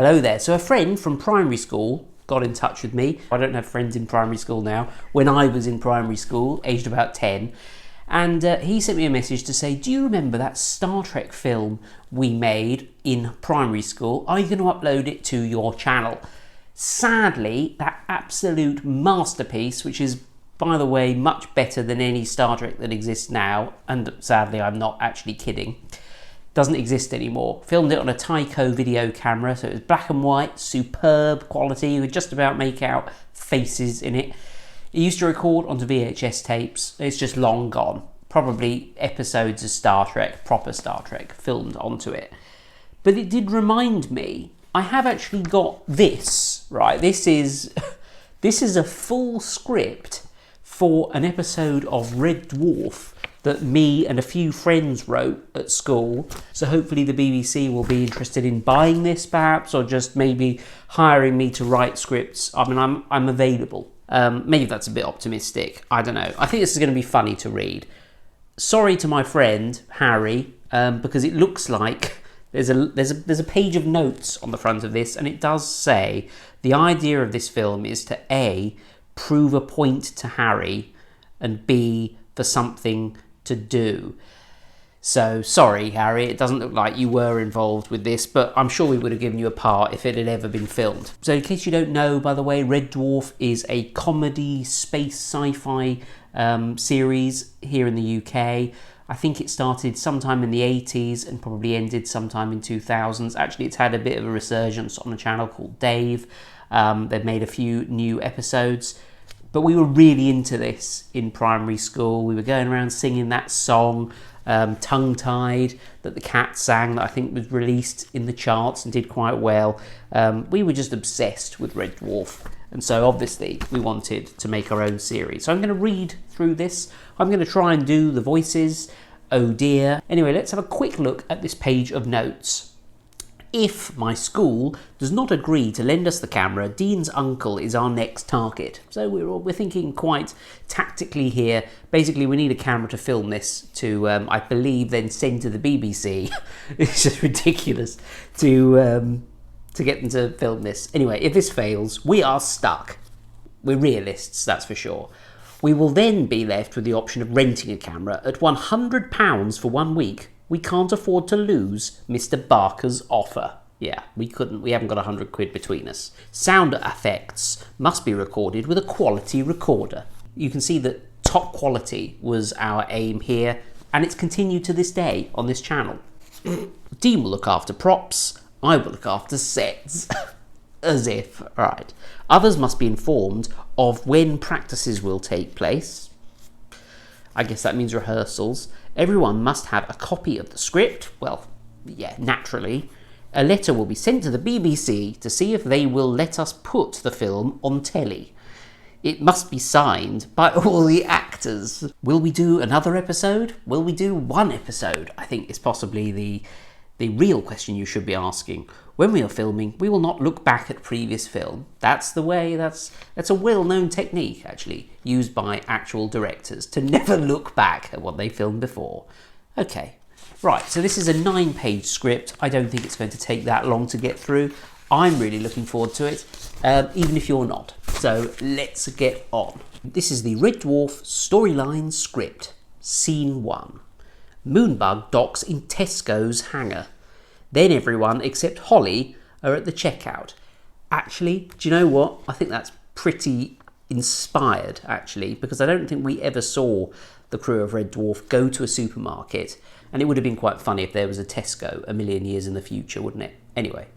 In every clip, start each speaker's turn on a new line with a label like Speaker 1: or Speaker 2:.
Speaker 1: Hello there. So a friend from primary school got in touch with me. I don't have friends in primary school now. When I was in primary school, aged about 10, and he sent me a message to say, do you remember that Star Trek film we made in primary school? Are you going to upload it to your channel? Sadly, that absolute masterpiece, which is, by the way, much better than any Star Trek that exists now, and sadly I'm not actually kidding, doesn't exist anymore. Filmed it on a Tyco video camera, so it was black and white, superb quality. You could just about make out faces in it. It used to record onto VHS tapes. It's just long gone. Probably episodes of Star Trek, proper Star Trek, filmed onto it. But it did remind me, I have actually got this, right? This is a full script for an episode of Red Dwarf that me and a few friends wrote at school. So hopefully the BBC will be interested in buying this perhaps, or just maybe hiring me to write scripts. I mean, I'm available. Maybe that's a bit optimistic. I don't know. I think this is going to be funny to read. Sorry to my friend Harry, because it looks like there's a page of notes on the front of this, and it does say the idea of this film is to A, prove a point to Harry, and B, for something to do. So sorry, Harry, it doesn't look like you were involved with this, but I'm sure we would have given you a part if it had ever been filmed. So in case you don't know, by the way, Red Dwarf is a comedy space sci-fi series here in the UK. I think it started sometime in the 80s and probably ended sometime in 2000s. Actually, it's had a bit of a resurgence on a channel called Dave. They've made a few new episodes. But we were really into this in primary school. We were going around singing that song, Tongue-Tied, that the Cats sang, that I think was released in the charts and did quite well. We were just obsessed with Red Dwarf. And so obviously we wanted to make our own series. So I'm going to read through this. I'm going to try and do the voices. Oh dear. Anyway, let's have a quick look at this page of notes. If my school does not agree to lend us the camera, Dean's uncle is our next target. So we're thinking quite tactically here. Basically, we need a camera to film this to, I believe, then send to the BBC. It's just ridiculous to get them to film this. Anyway, if this fails, we are stuck. We're realists, that's for sure. We will then be left with the option of renting a camera at £100 for 1 week. We can't afford to lose Mr. Barker's offer. Yeah, we haven't got £100 between us. Sound effects must be recorded with a quality recorder. You can see that top quality was our aim here, and it's continued to this day on this channel. Dean will look after props, I will look after sets. As if, right. Others must be informed of when practices will take place. I guess that means rehearsals. Everyone must have a copy of the script. Well, yeah, naturally. A letter will be sent to the BBC to see if they will let us put the film on telly. It must be signed by all the actors. Will we do another episode? Will we do one episode? I think is possibly the real question you should be asking. When we are filming, we will not look back at previous film. That's the way, that's a well-known technique, actually, used by actual directors, to never look back at what they filmed before. Okay, right, so this is a 9-page script. I don't think it's going to take that long to get through. I'm really looking forward to it, even if you're not. So let's get on. This is the Red Dwarf storyline script. Scene 1. Moonbug docks in Tesco's hangar. Then everyone except Holly are at the checkout. Actually, do you know what? I think that's pretty inspired, actually, because I don't think we ever saw the crew of Red Dwarf go to a supermarket, and it would have been quite funny if there was a Tesco a million years in the future, wouldn't it? Anyway,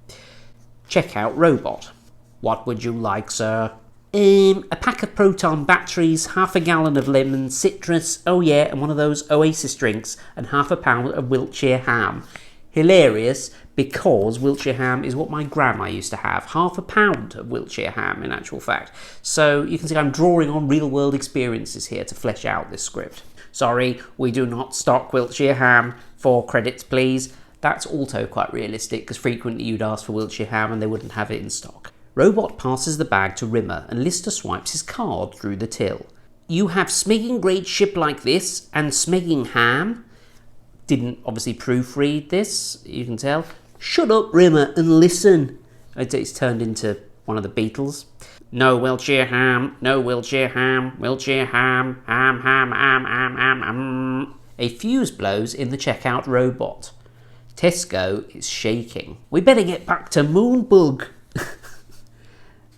Speaker 1: checkout robot. What would you like, sir? A pack of proton batteries, half a gallon of lemon, citrus, oh yeah, and one of those Oasis drinks, and half a pound of Wiltshire ham. Hilarious, because Wiltshire ham is what my grandma used to have. Half a pound of Wiltshire ham, in actual fact. So you can see I'm drawing on real-world experiences here to flesh out this script. Sorry, we do not stock Wiltshire ham. 4 credits, please. That's also quite realistic, because frequently you'd ask for Wiltshire ham and they wouldn't have it in stock. Robot passes the bag to Rimmer, and Lister swipes his card through the till. You have smegging great ship like this, and smegging ham? Didn't obviously proofread this, you can tell. Shut up, Rimmer, and listen. It's turned into one of the Beatles. No Wiltshire ham, no Wiltshire ham, Wiltshire ham, ham, ham, ham, ham, ham, ham. A fuse blows in the checkout robot. Tesco is shaking. We better get back to Moonbug.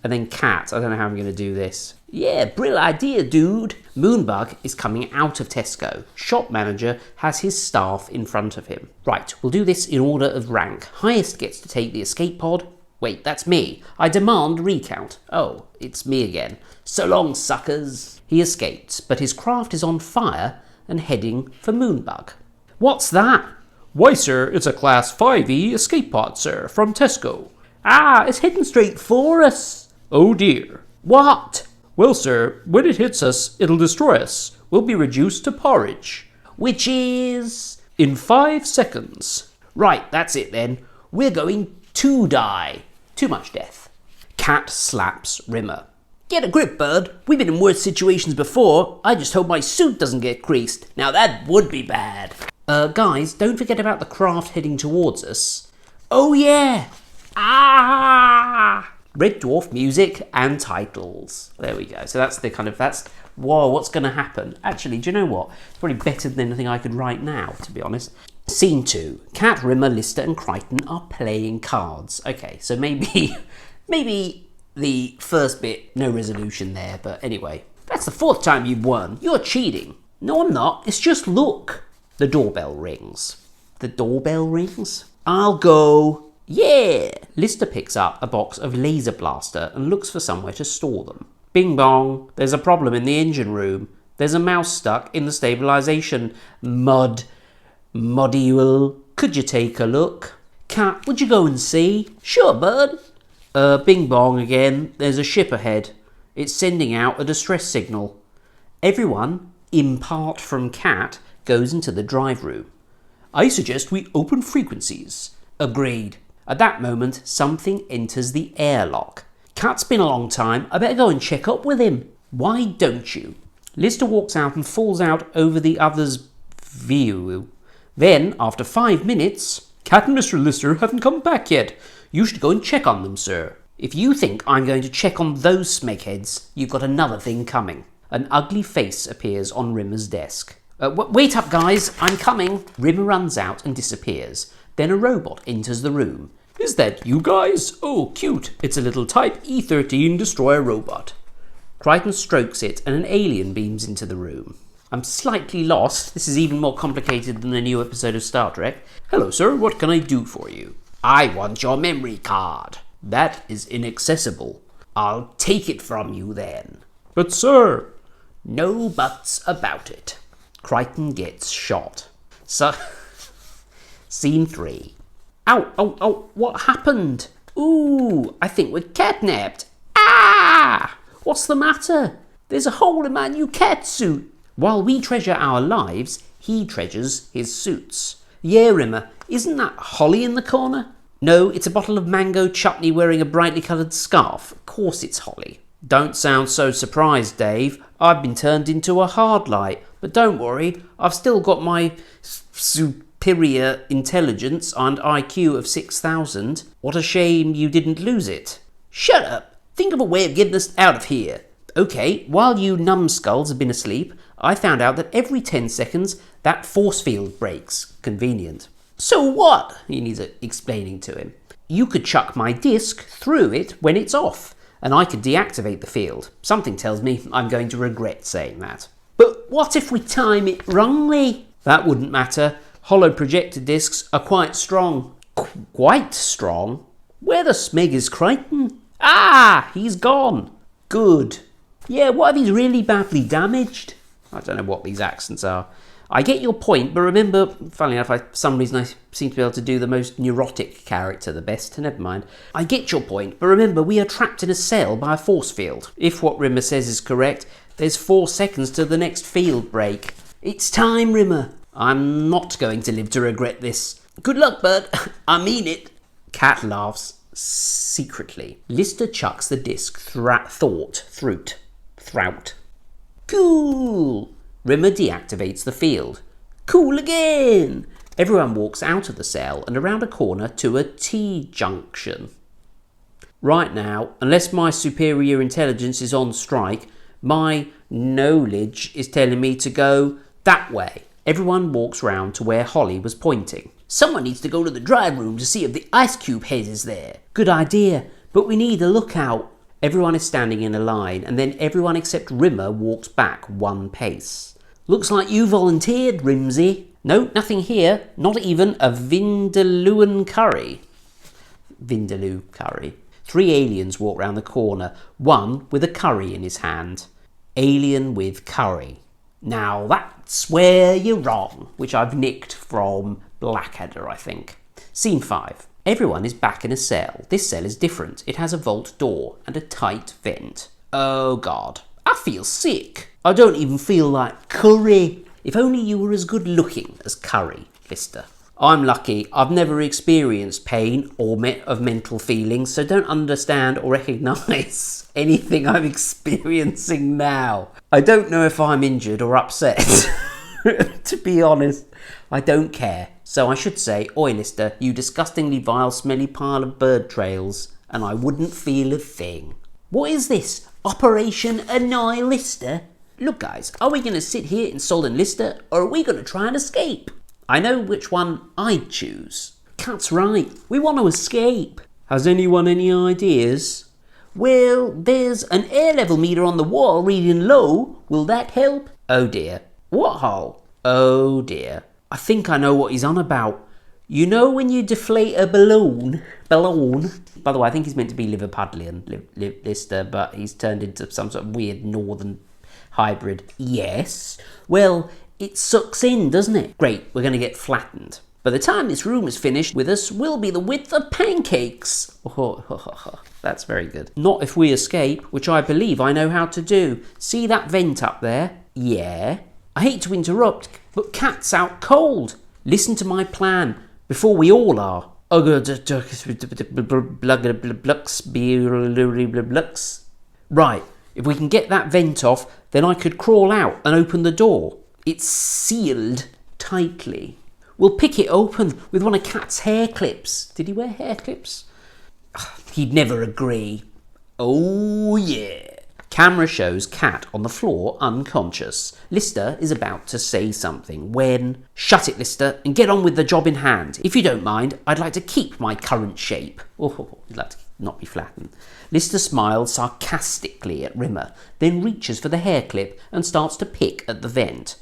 Speaker 1: And then Cat, I don't know how I'm going to do this. Yeah, brill idea, dude. Moonbug is coming out of Tesco. Shop manager has his staff in front of him. Right, we'll do this in order of rank. Highest gets to take the escape pod. Wait, that's me. I demand recount. Oh, it's me again. So long, suckers. He escapes, but his craft is on fire and heading for Moonbug. What's that?
Speaker 2: Why, sir, it's a Class 5E escape pod, sir, from Tesco.
Speaker 1: Ah, it's heading straight for us.
Speaker 2: Oh dear.
Speaker 1: What?
Speaker 2: Well, sir, when it hits us, it'll destroy us. We'll be reduced to porridge.
Speaker 1: Which is...
Speaker 2: in 5 seconds.
Speaker 1: Right, that's it then. We're going to die. Too much death. Cat slaps Rimmer. Get a grip, bud. We've been in worse situations before. I just hope my suit doesn't get creased. Now that would be bad. Guys, don't forget about the craft heading towards us. Oh yeah! Ah! Red Dwarf music and titles. There we go. So that's the kind of, whoa, what's going to happen? Actually, do you know what? It's probably better than anything I could write now, to be honest. Scene 2. Cat, Rimmer, Lister and Crichton are playing cards. Okay, so maybe the first bit, no resolution there, but anyway. That's the 4th time you've won. You're cheating. No, I'm not. It's just luck. The doorbell rings. The doorbell rings? I'll go. Yeah! Lister picks up a box of laser blaster and looks for somewhere to store them. Bing bong. There's a problem in the engine room. There's a mouse stuck in the stabilisation module. Could you take a look? Cat, would you go and see? Sure, bud. Bing bong again. There's a ship ahead. It's sending out a distress signal. Everyone, in part from Cat, goes into the drive room. I suggest we open frequencies. Agreed. At that moment, something enters the airlock. Cat's been a long time. I better go and check up with him. Why don't you? Lister walks out and falls out over the other's view. Then, after 5 minutes,
Speaker 2: Cat and Mr. Lister haven't come back yet. You should go and check on them, sir.
Speaker 1: If you think I'm going to check on those smegheads, you've got another thing coming. An ugly face appears on Rimmer's desk. Wait up, guys. I'm coming. Rimmer runs out and disappears. Then a robot enters the room.
Speaker 2: Is that you guys? Oh, cute. It's a little Type E13 destroyer robot.
Speaker 1: Crichton strokes it and an alien beams into the room. I'm slightly lost. This is even more complicated than the new episode of Star Trek.
Speaker 2: Hello, sir. What can I do for you?
Speaker 1: I want your memory card. That is inaccessible. I'll take it from you then.
Speaker 2: But, sir...
Speaker 1: No buts about it. Crichton gets shot. So... Scene 3. Ow, what happened? Ooh, I think we're catnapped. Ah! What's the matter? There's a hole in my new cat suit. While we treasure our lives, he treasures his suits. Yeah, Rimmer, isn't that Holly in the corner? No, it's a bottle of mango chutney wearing a brightly coloured scarf. Of course it's Holly. Don't sound so surprised, Dave. I've been turned into a hard light. But don't worry, I've still got my superior intelligence and IQ of 6,000. What a shame you didn't lose it. Shut up. Think of a way of getting us out of here. Okay, while you numbskulls have been asleep, I found out that every 10 seconds that force field breaks. Convenient. So what? He needs explaining to him. You could chuck my disc through it when it's off, and I could deactivate the field. Something tells me I'm going to regret saying that. But what if we time it wrongly? That wouldn't matter. Hollow projector discs are quite strong. Quite strong? Where the smeg is Crichton? Ah, he's gone. Good. Yeah, what if he's really badly damaged? I don't know what these accents are. I get your point, but remember, funnily enough, for some reason I seem to be able to do the most neurotic character the best. Never mind. I get your point, but remember, we are trapped in a cell by a force field. If what Rimmer says is correct, there's 4 seconds to the next field break. It's time, Rimmer. I'm not going to live to regret this. Good luck, bud. I mean it. Cat laughs secretly. Lister chucks the disc throughout. Cool. Rimmer deactivates the field. Cool again. Everyone walks out of the cell and around a corner to a T-junction. Right now, unless my superior intelligence is on strike, my knowledge is telling me to go that way. Everyone walks round to where Holly was pointing. Someone needs to go to the drive room to see if the ice cube head is there. Good idea, but we need a lookout. Everyone is standing in a line, and then everyone except Rimmer walks back one pace. Looks like you volunteered, Rimsy. No, nothing here. Not even a Vindalooan curry. Vindaloo curry. 3 aliens walk round the corner, one with a curry in his hand. Alien with curry. Now that's where you're wrong, which I've nicked from Blackadder, I think. Scene 5. Everyone is back in a cell. This cell is different. It has a vault door and a tight vent. Oh God, I feel sick. I don't even feel like curry. If only you were as good looking as Curry, Lister. I'm lucky. I've never experienced pain or of mental feelings, so don't understand or recognise anything I'm experiencing now. I don't know if I'm injured or upset. To be honest, I don't care. So I should say, oi Lister, you disgustingly vile smelly pile of bird trails, and I wouldn't feel a thing. What is this? Operation Annoy Lister? Look guys, are we going to sit here insulting Lister, or are we going to try and escape? I know which one I'd choose. Cat's right, we want to escape. Has anyone any ideas? Well, there's an air level meter on the wall reading low. Will that help? Oh dear. What hole? Oh dear. I think I know what he's on about. You know when you deflate a balloon? By the way, I think he's meant to be Liverpudlian, Lister, but he's turned into some sort of weird northern hybrid. Yes. Well, it sucks in, doesn't it? Great, we're going to get flattened. By the time this room is finished with us, we'll be the width of pancakes. Oh, that's very good. Not if we escape, which I believe I know how to do. See that vent up there? Yeah. I hate to interrupt, but Cat's out cold. Listen to my plan, before we all are. Right, if we can get that vent off, then I could crawl out and open the door. It's sealed tightly. We'll pick it open with one of Cat's hair clips. Did he wear hair clips? He'd never agree. Oh yeah. Camera shows Cat on the floor unconscious. Lister is about to say something when... Shut it, Lister, and get on with the job in hand. If you don't mind, I'd like to keep my current shape. Oh, I'd like to not be flattened. Lister smiles sarcastically at Rimmer, then reaches for the hair clip and starts to pick at the vent.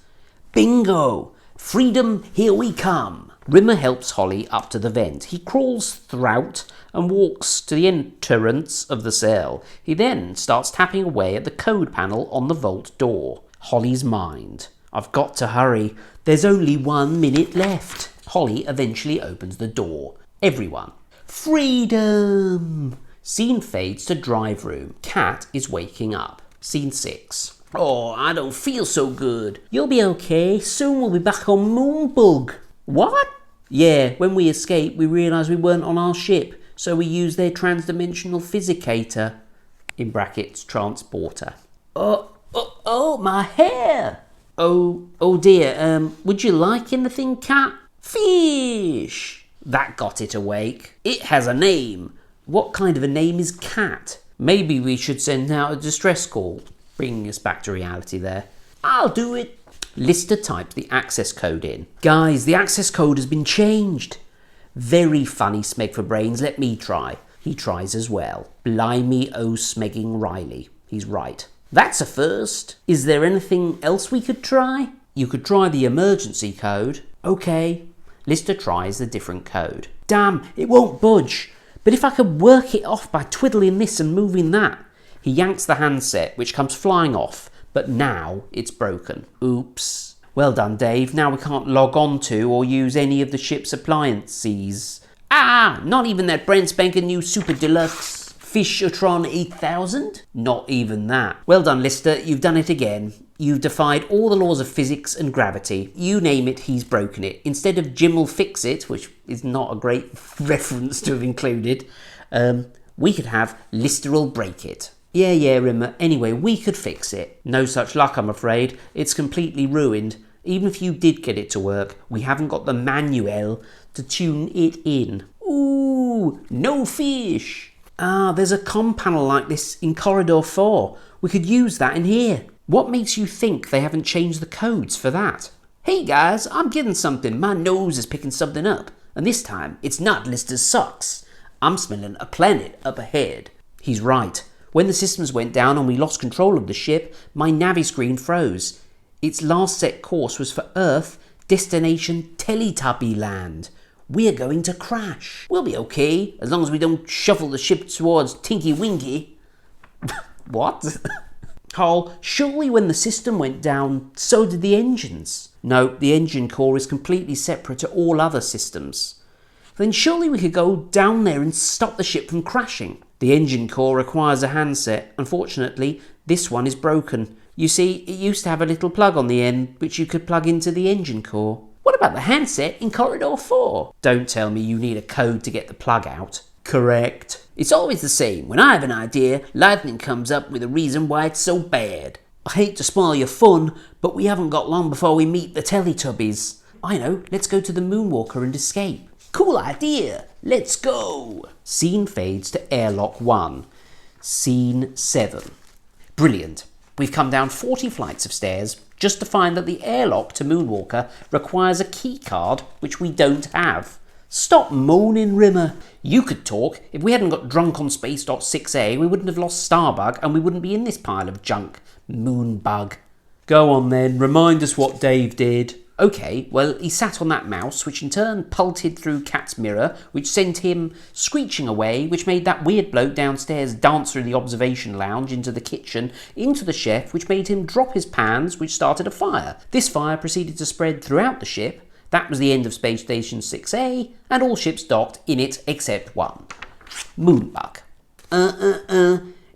Speaker 1: Bingo! Freedom, here we come! Rimmer helps Holly up to the vent. He crawls throughout and walks to the entrance of the cell. He then starts tapping away at the code panel on the vault door. Holly's mind. I've got to hurry. There's only 1 minute left. Holly eventually opens the door. Everyone. Freedom! Scene fades to drive room. Cat is waking up. Scene 6. Oh, I don't feel so good. You'll be okay. Soon we'll be back on Moonbug. What? Yeah, when we escaped, we realised we weren't on our ship, so we used their transdimensional physicator, in brackets, transporter. Oh, my hair! Oh dear, would you like anything, Cat? Fish! That got it awake. It has a name. What kind of a name is Cat? Maybe we should send out a distress call, bringing us back to reality there. I'll do it. Lister types the access code in. Guys, the access code has been changed. Very funny, Smeg for Brains. Let me try. He tries as well. Blimey, oh smegging Riley. He's right. That's a first. Is there anything else we could try? You could try the emergency code. Okay. Lister tries the different code. Damn, it won't budge. But if I could work it off by twiddling this and moving that. He yanks the handset, which comes flying off. But now it's broken. Oops. Well done, Dave. Now we can't log on to or use any of the ship's appliances. Ah, not even that brand spanking new Super Deluxe Fishertron 8000? Not even that. Well done, Lister. You've done it again. You've defied all the laws of physics and gravity. You name it, he's broken it. Instead of Jim'll fix it, which is not a great reference to have included, we could have Lister'll break it. Yeah, Rimmer. Anyway, we could fix it. No such luck, I'm afraid. It's completely ruined. Even if you did get it to work, we haven't got the manual to tune it in. Ooh, no fish. Ah, there's a comm panel like this in corridor 4. We could use that in here. What makes you think they haven't changed the codes for that? Hey guys, I'm getting something. My nose is picking something up. And this time, it's not Lister's socks. I'm smelling a planet up ahead. He's right. When the systems went down and we lost control of the ship, my navi screen froze. Its last set course was for Earth, destination Teletubby Land. We're going to crash. We'll be okay, as long as we don't shuffle the ship towards Tinky Winky. What? Carl, surely when the system went down, so did the engines. No, the engine core is completely separate to all other systems. Then surely we could go down there and stop the ship from crashing. The engine core requires a handset. Unfortunately, this one is broken. You see, it used to have a little plug on the end, which you could plug into the engine core. What about the handset in corridor 4? Don't tell me you need a code to get the plug out. Correct. It's always the same. When I have an idea, lightning comes up with a reason why it's so bad. I hate to spoil your fun, but we haven't got long before we meet the Teletubbies. I know, let's go to the Moonwalker and escape. Cool idea. Let's go. Scene fades to airlock 1. Scene 7. Brilliant. We've come down 40 flights of stairs just to find that the airlock to Moonwalker requires a key card, which we don't have. Stop moaning, Rimmer. You could talk. If we hadn't got drunk on Space.6a, we wouldn't have lost Starbug and we wouldn't be in this pile of junk. Moonbug.
Speaker 2: Go on then, remind us what Dave did.
Speaker 1: Okay, well, he sat on that mouse, which in turn pulted through Cat's mirror, which sent him screeching away, which made that weird bloke downstairs dance through the observation lounge into the kitchen, into the chef, which made him drop his pans, which started a fire. This fire proceeded to spread throughout the ship. That was the end of Space Station 6A, and all ships docked in it except one. Moonbug.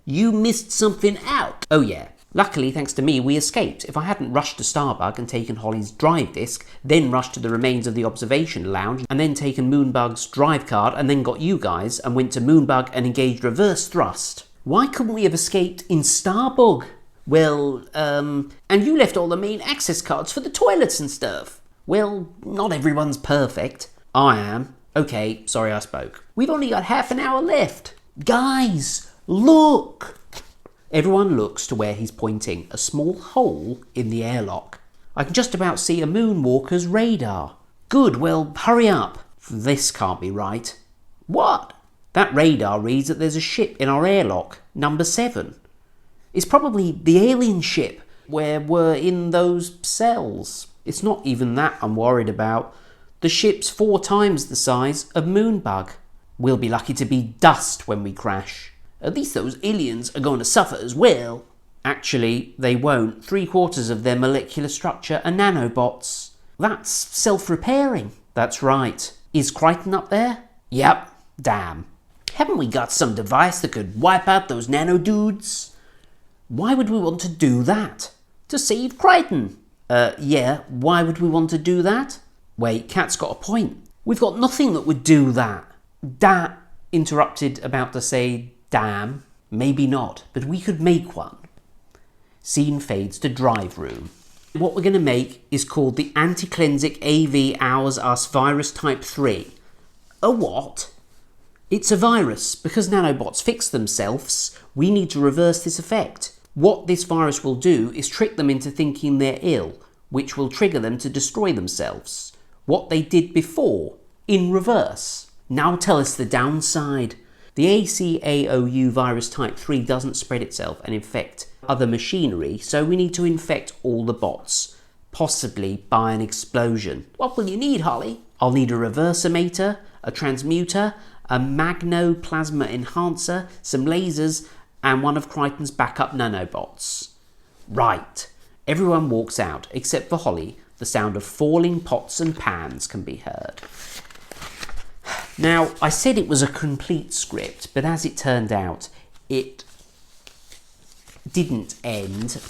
Speaker 1: You missed something out. Oh yeah. Luckily, thanks to me, we escaped. If I hadn't rushed to Starbug and taken Holly's drive disc, then rushed to the remains of the observation lounge, and then taken Moonbug's drive card, and then got you guys, and went to Moonbug and engaged reverse thrust. Why couldn't we have escaped in Starbug? Well, and you left all the main access cards for the toilets and stuff. Well, not everyone's perfect. I am. Okay, sorry I spoke. We've only got half an hour left. Guys, look! Everyone looks to where he's pointing, a small hole in the airlock. I can just about see a Moonwalker's radar. Good, well, hurry up. This can't be right. What? That radar reads that there's a ship in our airlock, number 7. It's probably the alien ship where we're in those cells. It's not even that I'm worried about. The ship's 4 times the size of Moonbug. We'll be lucky to be dust when we crash. At least those aliens are going to suffer as well. Actually, they won't. 3/4 of their molecular structure are nanobots. That's self-repairing. That's right. Is Crichton up there? Yep. Damn. Haven't we got some device that could wipe out those nano dudes? Why would we want to do that? To save Crichton. Yeah. Why would we want to do that? Wait, Cat's got a point. We've got nothing that would do that. Dat interrupted, about to say, damn, maybe not, but we could make one. Scene fades to drive room. What we're going to make is called the Anticlensic AV Ours Us Virus Type 3. A what? It's a virus. Because nanobots fix themselves, we need to reverse this effect. What this virus will do is trick them into thinking they're ill, which will trigger them to destroy themselves. What they did before, in reverse. Now tell us the downside. The ACAOU virus type 3 doesn't spread itself and infect other machinery, so we need to infect all the bots, possibly by an explosion. What will you need, Holly? I'll need a reversomator, a transmuter, a magnoplasma enhancer, some lasers, and one of Crichton's backup nanobots. Right. Everyone walks out, except for Holly. The sound of falling pots and pans can be heard. Now, I said it was a complete script, but as it turned out, it didn't end.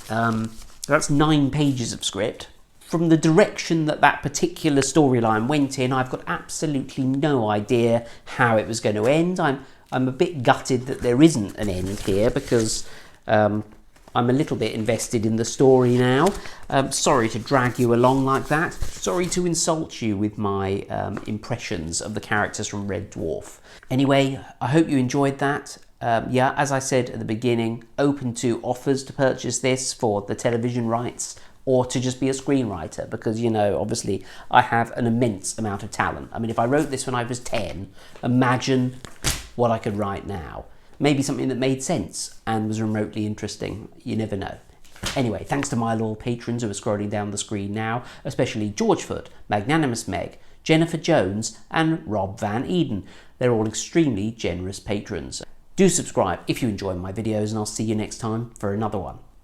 Speaker 1: That's 9 pages of script. From the direction that particular storyline went in, I've got absolutely no idea how it was going to end. I'm a bit gutted that there isn't an end here, because I'm a little bit invested in the story now. Sorry to drag you along like that. Sorry to insult you with my impressions of the characters from Red Dwarf. Anyway, I hope you enjoyed that. Yeah, as I said at the beginning, open to offers to purchase this for the television rights or to just be a screenwriter, because, you know, obviously I have an immense amount of talent. I mean, if I wrote this when I was 10, imagine what I could write now. Maybe something that made sense and was remotely interesting. You never know. Anyway, thanks to my loyal patrons who are scrolling down the screen now, especially George Foot, Magnanimous Meg, Jennifer Jones and Rob Van Eden. They're all extremely generous patrons. Do subscribe if you enjoy my videos, and I'll see you next time for another one.